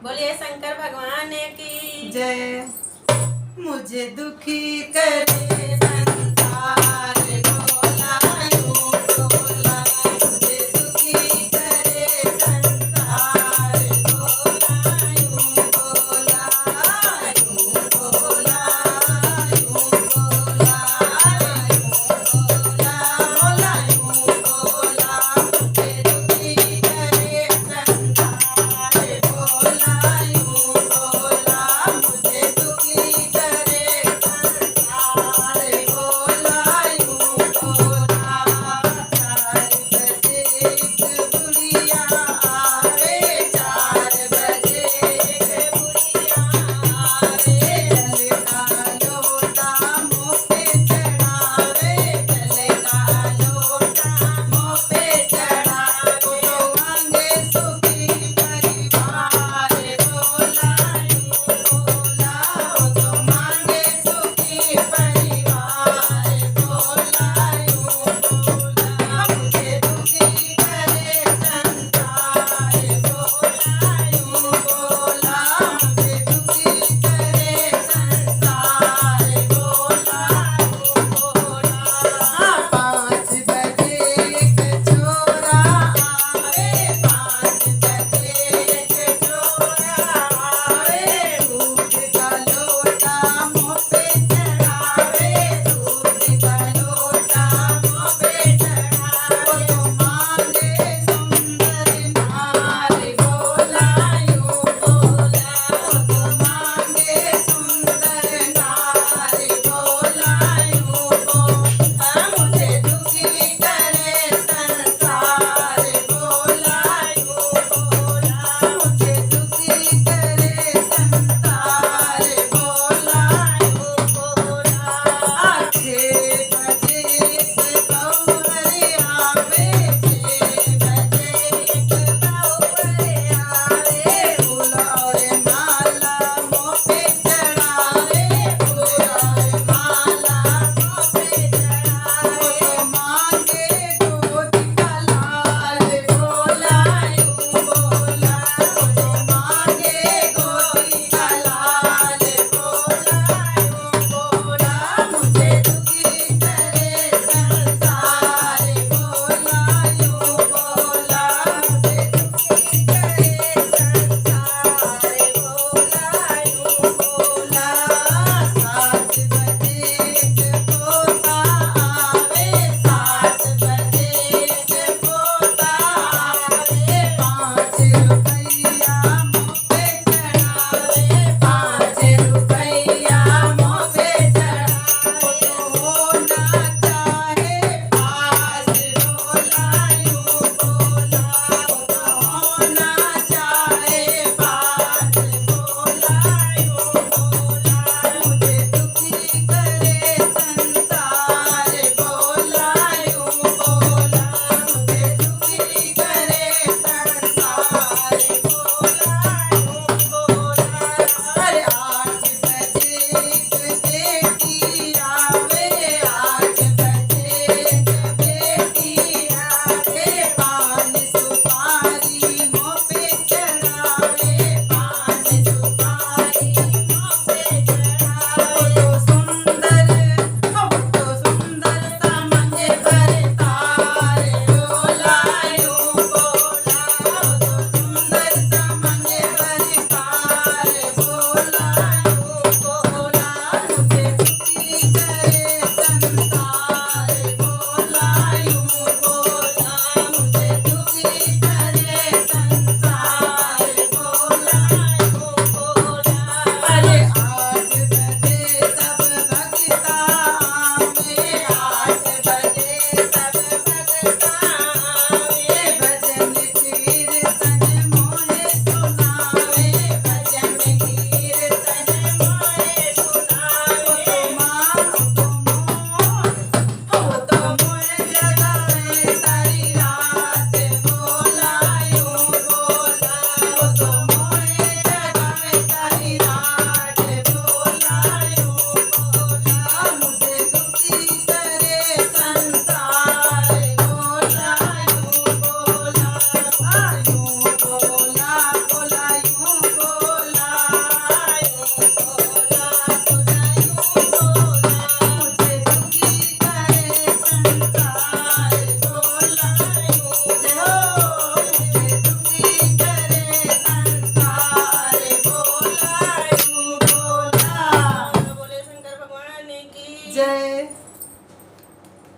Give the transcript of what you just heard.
बोलिए शंकर भगवान की जय। मुझे दुखी करे संसार बोला यूं बोला, मुझे दुखी करे संसार बोला यूं बोला, यूं बोला, यूं बोला, यूं बोला, बोला यूं बोला, मुझे दुखी करे संसार बोला यूं बोला, मुझे दुखी करे संसार बोला यूं बोला। 4 बजे एक बुढ़िया आवे, 4 बजे एक बुढ़िया आवे, जल का लोटा मुँह पे चढ़ावे, जल का लोटा मुँह पे चढ़ावे, मांगे सुखी परिवार बोला यूं बोला, तो मांगे सुखी परिवार बोला यूं बोला, मुझे दुखी करे संसार बोला यूं बोला, मुझे दुखी करे संसार बोला यूं बोला। 5 बजे एक छोरा आवे, 5 बजे एक छोरा आवे, दूध का लोटा मुँह पे चढ़ावे, दूध का लोटा मुँह पे चढ़ावे, तो मांगे सुंदर नार बोला यूं बोला, तो मांगे सुंदर नार बोला यूं बोला, मुझे दुखी करे संसार बोला यूं बोला, मुझे दुखी करे संसार बोला यूं बोला। 6 बजे एक बहुवरे आवे, 6 बजे एक बहुवरे आवे,